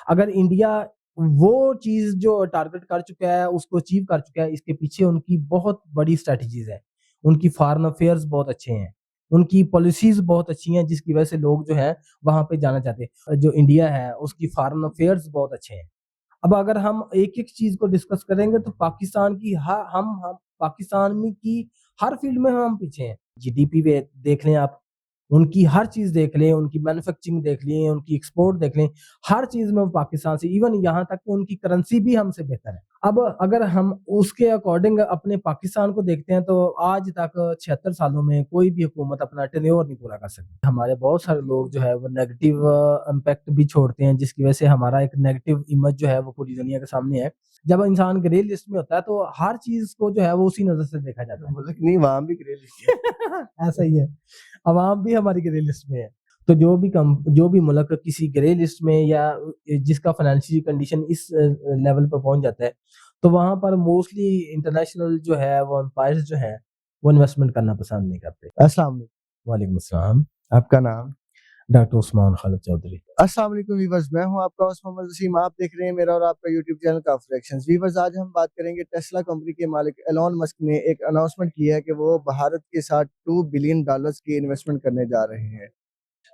اگر انڈیا وہ چیز جو ٹارگٹ کر چکا ہے اس کو اچیو کر چکا ہے، اس کے پیچھے ان کی بہت بڑی اسٹریٹجیز ہے. ان کی فارن افیئرز بہت اچھے ہیں، ان کی پالیسیز بہت اچھی ہیں جس کی وجہ سے لوگ جو ہے وہاں پہ جانا چاہتے ہیں. جو انڈیا ہے اس کی فارن افیئرز بہت اچھے ہیں. اب اگر ہم ایک ایک چیز کو ڈسکس کریں گے تو پاکستان کی ہم پاکستان میں کی ہر فیلڈ میں ہم پیچھے ہیں. جی ڈی پی پہ دیکھ لیں آپ، ان کی ہر چیز دیکھ لیں، ان کی مینوفیکچرنگ دیکھ لیں، ان کی ایکسپورٹ دیکھ لیں، ہر چیز میں پاکستان سے، ایون یہاں تک کہ ان کی کرنسی بھی ہم سے بہتر ہے. اب اگر ہم اس کے اکارڈنگ اپنے پاکستان کو دیکھتے ہیں تو آج تک 76 سالوں میں کوئی بھی حکومت اپنا ٹینیور نہیں پورا کر سکتی. ہمارے بہت سارے لوگ جو ہے وہ نیگیٹو امپیکٹ بھی چھوڑتے ہیں جس کی وجہ سے ہمارا ایک نیگیٹو امیج جو ہے وہ پوری دنیا کے سامنے ہے. جب انسان گرے لسٹ میں ہوتا ہے تو ہر چیز کو جو ہے وہ اسی نظر سے دیکھا جاتا ہے. نہیں، وہاں بھی گرے لسٹ ایسا ہی ہے، عوام بھی ہماری گرے لسٹ میں ہے. تو جو بھی ملک کسی گرے لسٹ میں یا جس کا فائنینشیل کنڈیشن اس لیول پہ پہنچ جاتا ہے تو وہاں پر موسٹلی انٹرنیشنل جو ہے وہ امپائرز جو ہیں وہ انویسٹمنٹ کرنا پسند نہیں کرتے. السلام علیکم. وعلیکم السلام. آپ کا نام؟ ڈاکٹر عثمان خالد چودھری. السلام علیکم ویورز، میں ہوں آپ کا ہوسٹ محمد وسیم. آپ دیکھ رہے ہیں میرا اور آپ کا یوٹیوب چینل کاف ریئیکشنز. ویورز، آج ہم بات کریں گے ٹیسلا کمپنی کے مالک ایلون مسک نے ایک اناؤنسمنٹ کی ہے کہ وہ بھارت کے ساتھ $2 بلین کی انویسٹمنٹ کرنے جا رہے ہیں.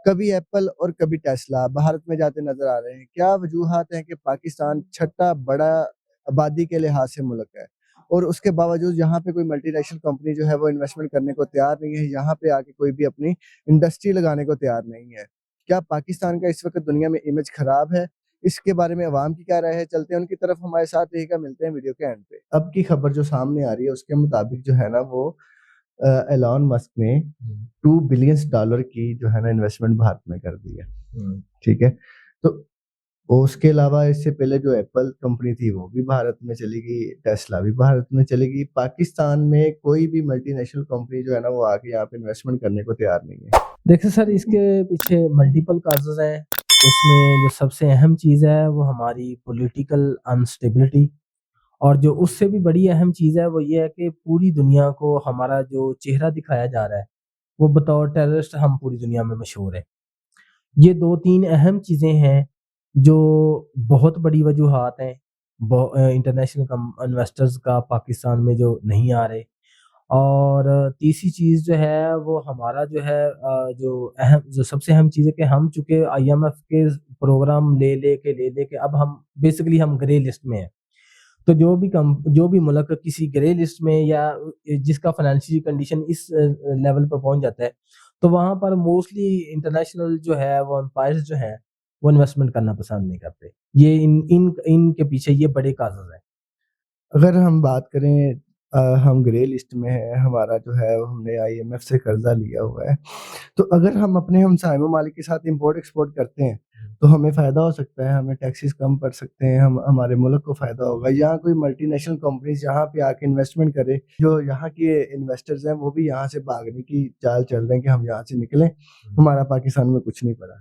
کبھی ایپل اور کبھی ٹیسلا بھارت میں جاتے نظر آ رہے ہیں. کیا وجوہات ہیں کہ پاکستان چھٹا بڑا آبادی کے لحاظ سے ملک ہے اور اس کے باوجود یہاں پہ کوئی ملٹی نیشنل کمپنی جو ہے وہ انویسٹمنٹ کرنے کو تیار نہیں ہے، یہاں پہ آ کے کوئی بھی اپنی انڈسٹری لگانے کو تیار نہیں ہے؟ کیا پاکستان کا اس وقت دنیا میں امیج خراب ہے؟ اس کے بارے میں عوام کی کیا رائے ہے؟ چلتے ہیں ان کی طرف، ہمارے ساتھ رہے گا، ملتے ہیں ویڈیو کے اینڈ پہ. اب کی خبر جو سامنے آ رہی ہے اس کے مطابق جو ہے نا وہ ایلون مسک نے $2 بلین کی جو ہے نا انویسٹمنٹ بھارت میں کر دی ہے. ٹھیک ہے، تو اس کے علاوہ اس سے پہلے جو ایپل کمپنی تھی وہ بھی بھارت میں چلی گئی، ٹیسلا بھی بھارت میں چلے گی. پاکستان میں کوئی بھی ملٹی نیشنل کمپنی جو ہے نا وہ آ کے یہاں پہ انویسٹمنٹ کرنے کو تیار نہیں ہے. دیکھیں سر، اس کے پیچھے ملٹیپل کازز ہیں. اس میں جو سب سے اہم چیز ہے وہ ہماری پولیٹیکل انسٹیبلٹی، اور جو اس سے بھی بڑی اہم چیز ہے وہ یہ ہے کہ پوری دنیا کو ہمارا جو چہرہ دکھایا جا رہا ہے وہ بطور ٹیررسٹ ہم پوری دنیا میں مشہور ہیں. یہ 2-3 اہم چیزیں ہیں جو بہت بڑی وجوہات ہیں انٹرنیشنل انویسٹرز کا پاکستان میں جو نہیں آ رہے. اور تیسری چیز جو ہے وہ ہمارا جو ہے جو سب سے اہم چیز ہے کہ ہم چونکہ IMF کے پروگرام لے کے اب ہم بیسیکلی ہم گرے لسٹ میں ہیں. تو جو بھی ملک کسی گرے لسٹ میں یا جس کا فائنینشیل کنڈیشن اس لیول پہ پہنچ جاتا ہے تو وہاں پر موسٹلی انٹرنیشنل جو ہے وہ امپائرز جو ہیں وہ انویسٹمنٹ کرنا پسند نہیں کرتے. یہ ان کے پیچھے یہ بڑے کازز ہیں. اگر ہم بات کریں، ہم گرے لسٹ میں ہیں، ہمارا جو ہے ہم نے IMF سے قرضہ لیا ہوا ہے، تو اگر ہم اپنے ہمسائے ممالک کے ساتھ امپورٹ ایکسپورٹ کرتے ہیں تو ہمیں فائدہ ہو سکتا ہے، ہمیں ٹیکسز کم پڑ سکتے ہیں، ہمارے ملک کو فائدہ ہوگا. یہاں کوئی ملٹی نیشنل کمپنیز یہاں پہ آ کے انویسٹمنٹ کرے، جو یہاں کے انویسٹرز ہیں وہ بھی یہاں سے بھاگنے کی چال چل رہے ہیں کہ ہم یہاں سے نکلیں، ہمارا پاکستان میں کچھ نہیں پڑا.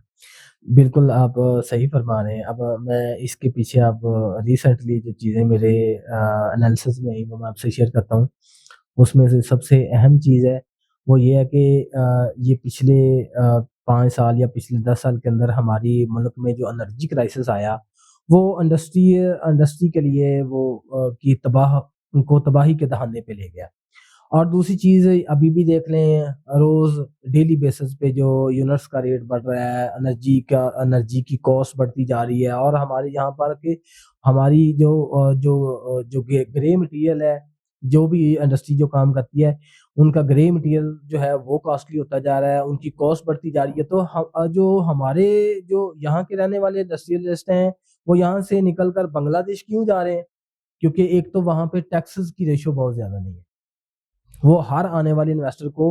بالکل آپ صحیح فرما رہے ہیں. اب میں اس کے پیچھے اب ریسنٹلی جو چیزیں میرے انالیسس میں آئی وہ میں آپ سے شیئر کرتا ہوں. اس میں سے سب سے اہم چیز ہے وہ یہ ہے کہ یہ پچھلے 5 سال یا پچھلے 10 سال کے اندر ہماری ملک میں جو انرجی کرائسس آیا وہ انڈسٹری کے لیے وہ کی تباہی کے دہانے پہ لے گیا. اور دوسری چیز ابھی بھی دیکھ لیں، روز ڈیلی بیسس پہ جو یونٹس کا ریٹ بڑھ رہا ہے، انرجی کی کاسٹ بڑھتی جا رہی ہے. اور ہمارے یہاں پر کہ ہماری جو گرے مٹیریل ہے، جو بھی انڈسٹری جو کام کرتی ہے ان کا گرے مٹیریل جو ہے وہ کاسٹلی ہوتا جا رہا ہے، ان کی کاسٹ بڑھتی جا رہی ہے. تو جو ہمارے جو یہاں کے رہنے والے انڈسٹریلسٹ ہیں وہ یہاں سے نکل کر بنگلہ دیش کیوں جا رہے ہیں؟ کیونکہ ایک تو وہاں پہ ٹیکسز کی ریشو بہت زیادہ نہیں ہے. وہ ہر آنے والے انویسٹر کو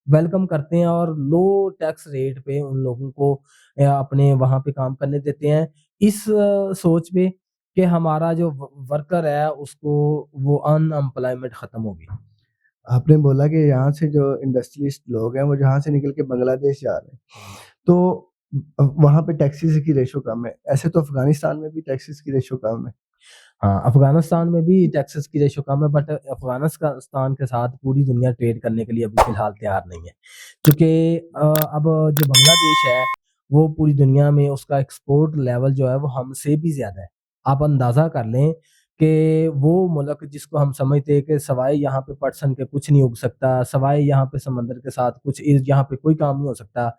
ویلکم کرتے ہیں اور لو ٹیکس ریٹ پہ ان لوگوں کو اپنے وہاں پہ کام کرنے دیتے ہیں، اس سوچ پہ کہ ہمارا جو ورکر ہے اس کو وہ امپلائمنٹ ختم ہوگی. آپ نے بولا کہ یہاں سے جو انڈسٹریلسٹ لوگ ہیں وہ جہاں سے نکل کے بنگلہ دیش جا رہے ہیں، تو وہاں پہ ٹیکسز کی ریشو کم ہے. ایسے تو افغانستان میں بھی ٹیکسز کی ریشو کم ہے. ہاں، افغانستان میں بھی ٹیکسز کی ریشو کم ہے، بٹ افغانستان کے ساتھ پوری دنیا ٹریڈ کرنے کے لیے ابھی فی الحال تیار نہیں ہے. کیونکہ اب جو بنگلہ دیش ہے وہ پوری دنیا میں اس کا ایکسپورٹ لیول جو ہے وہ ہم سے بھی زیادہ ہے. آپ اندازہ کر لیں کہ وہ ملک جس کو ہم سمجھتے ہیں کہ سوائے یہاں پہ پٹسن کے کچھ نہیں اگ سکتا، سوائے یہاں پہ سمندر کے ساتھ کچھ یہاں پہ کوئی کام نہیں ہو سکتا،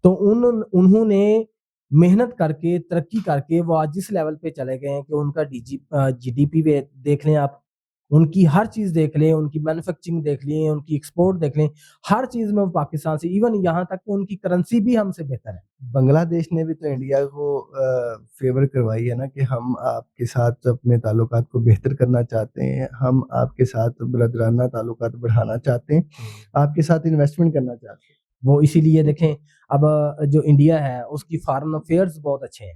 تو انہوں نے محنت کر کے ترقی کر کے وہ آج جس لیول پہ چلے گئے ہیں کہ ان کا جی ڈی پی پہ دیکھ لیں آپ، ان کی ہر چیز دیکھ لیں، ان کی مینوفیکچرنگ دیکھ لیں، ان کی ایکسپورٹ دیکھ لیں، ہر چیز میں وہ پاکستان سے، ایون یہاں تک کہ ان کی کرنسی بھی ہم سے بہتر ہے. بنگلہ دیش نے بھی تو انڈیا کو فیور کروائی ہے نا کہ ہم آپ کے ساتھ اپنے تعلقات کو بہتر کرنا چاہتے ہیں، ہم آپ کے ساتھ برادرانہ تعلقات بڑھانا چاہتے ہیں، آپ کے ساتھ انویسٹمنٹ کرنا چاہتے ہیں. وہ اسی لیے دیکھیں اب جو انڈیا ہے اس کی فارن افیئرز بہت اچھے ہیں.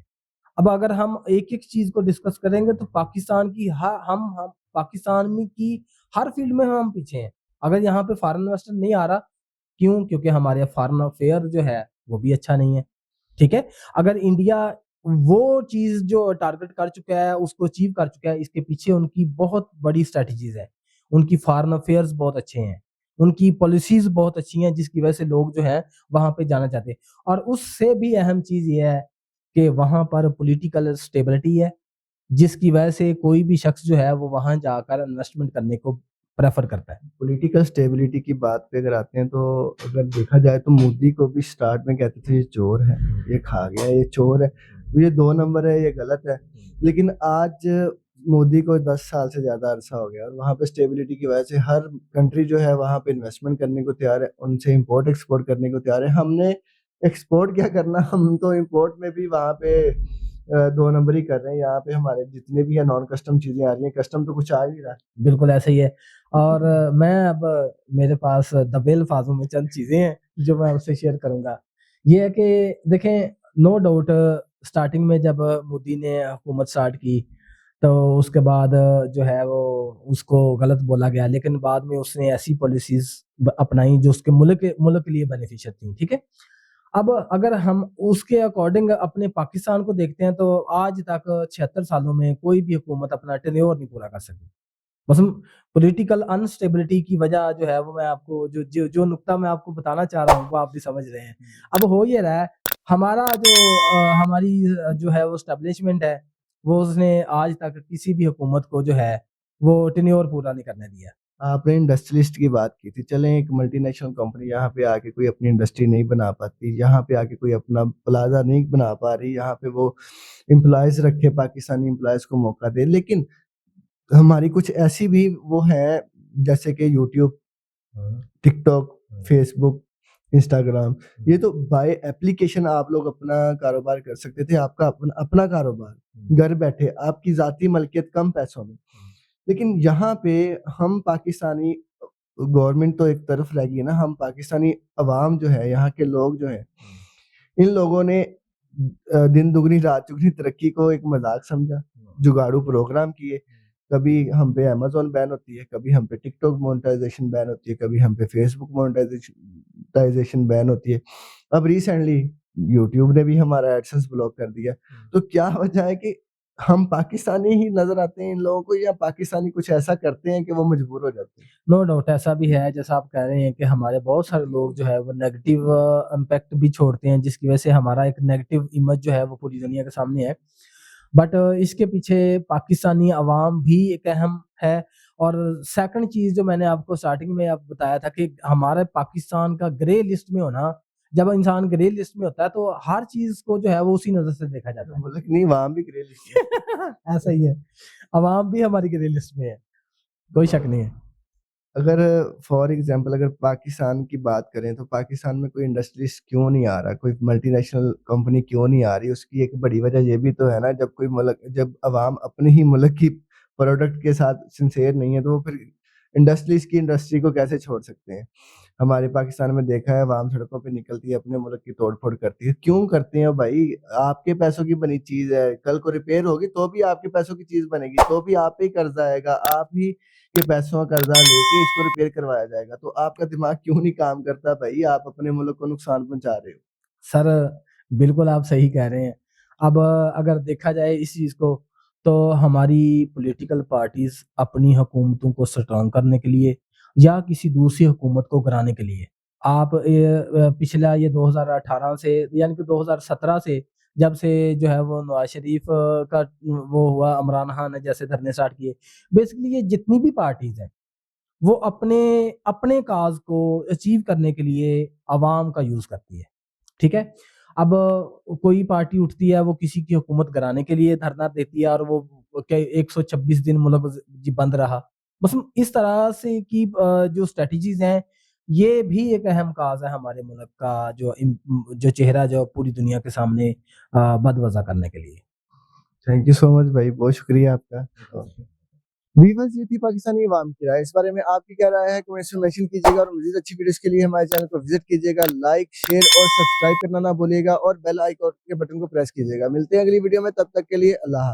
اب اگر ہم ایک ایک چیز کو ڈسکس کریں گے تو پاکستان کی ہم پاکستان میں کی ہر فیلڈ میں ہم پیچھے ہیں. اگر یہاں پہ فارن انویسٹر نہیں آ رہا، کیوں؟ کیونکہ ہمارے فارن افیئر جو ہے وہ بھی اچھا نہیں ہے. ٹھیک ہے، اگر انڈیا وہ چیز جو ٹارگٹ کر چکا ہے اس کو اچیو کر چکا ہے، اس کے پیچھے ان کی بہت بڑی اسٹریٹجیز ہے. ان کی فارن افیئرز بہت اچھے ہیں، ان کی پالیسیز بہت اچھی ہیں، جس کی وجہ سے لوگ جو ہیں وہاں پہ جانا چاہتے ہیں. اور اس سے بھی اہم چیز یہ ہے کہ وہاں پر پولیٹیکل اسٹیبلٹی ہے، جس کی وجہ سے کوئی بھی شخص جو ہے وہ وہاں جا کر انویسٹمنٹ کرنے کو پریفر کرتا ہے. پولیٹیکل اسٹیبلٹی کی بات پہ اگر آتے ہیں تو اگر دیکھا جائے تو مودی کو بھی سٹارٹ میں کہتے تھے یہ چور ہے، یہ کھا گیا، یہ چور ہے، یہ 2 نمبر ہے، یہ غلط ہے. لیکن آج مودی کو 10 سال سے زیادہ عرصہ ہو گیا اور وہاں پہ اسٹیبلٹی کی وجہ سے ہر کنٹری جو ہے وہاں پہ انویسٹمنٹ کرنے کو تیار ہے، ان سے امپورٹ ایکسپورٹ کرنے کو تیار ہے. ہم نے ایکسپورٹ کیا کرنا، ہم تو امپورٹ میں بھی وہاں پہ 2 نمبر ہی کر رہے ہیں. یہاں پہ ہمارے جتنے بھی نان کسٹم چیزیں آ رہی ہیں، کسٹم تو کچھ آ ہی نہیں رہا. بالکل ایسا ہی ہے. اور میں اب میرے پاس دبے الفاظوں میں چند چیزیں ہیں جو میں آپ سے شیئر کروں گا. یہ ہے کہ دیکھیں نو ڈاؤٹ اسٹارٹنگ میں جب مودی نے حکومت اسٹارٹ کی تو اس کے بعد جو ہے وہ اس کو غلط بولا گیا، لیکن بعد میں اس نے ایسی پالیسیز اپنائیں جو اس کے ملک کے لیے بینیفیشل تھیں. ٹھیک ہے، اب اگر ہم اس کے اکارڈنگ اپنے پاکستان کو دیکھتے ہیں تو آج تک 76 سالوں میں کوئی بھی حکومت اپنا ٹینیور نہیں پورا کر سکی. بس پولیٹیکل انسٹیبلٹی کی وجہ جو ہے وہ میں آپ کو جو نقطہ میں آپ کو بتانا چاہ رہا ہوں وہ آپ بھی سمجھ رہے ہیں. اب ہو یہ رہا ہے ہمارا ہماری جو ہے وہ اسٹیبلشمنٹ ہے وہ اس نے آج تک کسی بھی حکومت کو جو ہے وہ ٹینیور پورا نہیں کرنے دیا. آپ نے انڈسٹریلسٹ کی بات کی تھی، چلیں ایک ملٹی نیشنل کمپنی یہاں پہ آ کے کوئی اپنی انڈسٹری نہیں بنا پاتی، یہاں پہ آ کے کوئی اپنا پلازا نہیں بنا پا رہی، یہاں پہ وہ امپلائز رکھے، پاکستانی امپلائز کو موقع دے. لیکن ہماری کچھ ایسی بھی وہ ہیں جیسے کہ یوٹیوب، ٹک ٹاک، فیس بک، انسٹاگرام، یہ تو بائی ایپلیکیشن آپ لوگ اپنا کاروبار کر سکتے تھے، آپ کا اپنا کاروبار گھر بیٹھے، آپ کی ذاتی ملکیت کم پیسوں میں. لیکن یہاں پہ ہم پاکستانی گورنمنٹ تو ایک طرف رہ گئی نا، ہم پاکستانی عوام جو ہے، یہاں کے لوگ جو ہیں، ان لوگوں نے دن دگنی رات چگنی ترقی کو ایک مذاق سمجھا، جگاڑو پروگرام کیے. کبھی ہم پہ امیزون بین ہوتی ہے، کبھی ہم پہ ٹک ٹاک مونٹائزیشن بین ہوتی ہے، کبھی ہم پہ فیس بک مونٹائزیشن بین ہوتی ہے. اب ریسنٹلی یوٹیوب نے بھی ہمارا ایڈسنس بلاک کر دیا. تو کیا وجہ ہے کہ ہم پاکستانی ہی نظر آتے ہیں ان لوگوں کو، یا پاکستانی کچھ ایسا کرتے ہیں کہ وہ مجبور ہو جاتے ہیں؟ نو ڈاؤٹ ایسا بھی ہے، جیسا آپ کہہ رہے ہیں کہ ہمارے بہت سارے لوگ جو ہے وہ نیگیٹو امپیکٹ بھی چھوڑتے ہیں، جس کی وجہ سے ہمارا ایک نیگیٹو امیج جو ہے وہ پوری دنیا کے سامنے ہے. بٹ اس کے پیچھے پاکستانی عوام بھی ایک اہم ہے. اور سیکنڈ چیز جو میں نے آپ کو اسٹارٹنگ میں آپ بتایا تھا کہ ہمارے پاکستان کا گرے لسٹ میں ہونا، جب انسان گرے لسٹ میں ہوتا ہے تو ہر چیز کو جو ہے وہ اسی نظر سے دیکھا جاتا ہے. ملک نہیں، وہاں بھی گرے لسٹ ہے. ایسا ہی ہے، عوام بھی ہماری گرے لسٹ میں ہے، کوئی شک نہیں ہے. اگر فار ایگزامپل اگر پاکستان کی بات کریں تو پاکستان میں کوئی انڈسٹریز کیوں نہیں آ رہا، کوئی ملٹی نیشنل کمپنی کیوں نہیں آ رہی؟ اس کی ایک بڑی وجہ یہ بھی تو ہے نا، جب کوئی ملک، جب عوام اپنے ہی ملک کی پروڈکٹ کے ساتھ سنسیئر نہیں ہے تو وہ پھر انڈسٹری کو کیسے چھوڑ سکتے ہیں؟ ہمارے پاکستان میں دیکھا ہے عوام سڑکوں پہ نکلتی ہے، اپنے ملک کی توڑ پھوڑ کرتی ہے. کیوں کرتے ہیں بھائی؟ آپ کے پیسوں کی بنی چیز ہے، کل کو ریپیئر ہوگی تو بھی آپ کے پیسوں کی چیز بنے گی، تو بھی آپ پہ ہی قرضہ آئے گا، آپ ہی کے پیسوں کا قرضہ لے کے اس کو ریپیئر کروایا جائے گا. تو آپ کا دماغ کیوں نہیں کام کرتا بھائی؟ آپ اپنے ملک کو نقصان پہنچا رہے ہو. سر بالکل آپ صحیح کہہ رہے ہیں. اب اگر دیکھا جائے اس چیز کو تو ہماری پولیٹیکل پارٹیز اپنی حکومتوں کو اسٹرانگ کرنے کے لیے یا کسی دوسری حکومت کو گرانے کے لیے آپ پچھلا یہ 2018 سے یعنی کہ 2017 سے جب سے جو ہے وہ نواز شریف کا وہ ہوا، عمران خان نے جیسے دھرنے اسٹارٹ کیے، بیسکلی یہ جتنی بھی پارٹیز ہیں وہ اپنے کاز کو اچیو کرنے کے لیے عوام کا یوز کرتی ہے، ٹھیک ہے۔ اب کوئی پارٹی اٹھتی ہے، وہ کسی کی حکومت گرانے کے لیے دھرنا دیتی ہے، اور وہ 126 دن ملک بند رہا، بس اس طرح سے کی جو اسٹریٹجیز ہیں، یہ بھی ایک اہم کاز ہے ہمارے ملک کا جو چہرہ جو پوری دنیا کے سامنے بدوضع کرنے کے لیے۔ تھینک یو سو مچ بھائی، بہت شکریہ آپ کا۔ ویورز، یہ تھی پاکستانی عوام کی رائے، اس بارے میں آپ کی کیا رائے ہے کمنٹس میں مینشن کیجیے گا، اور مزید اچھی ویڈیوز کے لیے ہمارے چینل کو وزٹ کیجیے گا، لائک شیئر اور سبسکرائب کرنا نہ بھولیے گا، اور بیل آئیکن کے بٹن کو پریس کیجیے گا۔ ملتے ہیں اگلی ویڈیو میں، تب تک کے لیے اللہ حافظ۔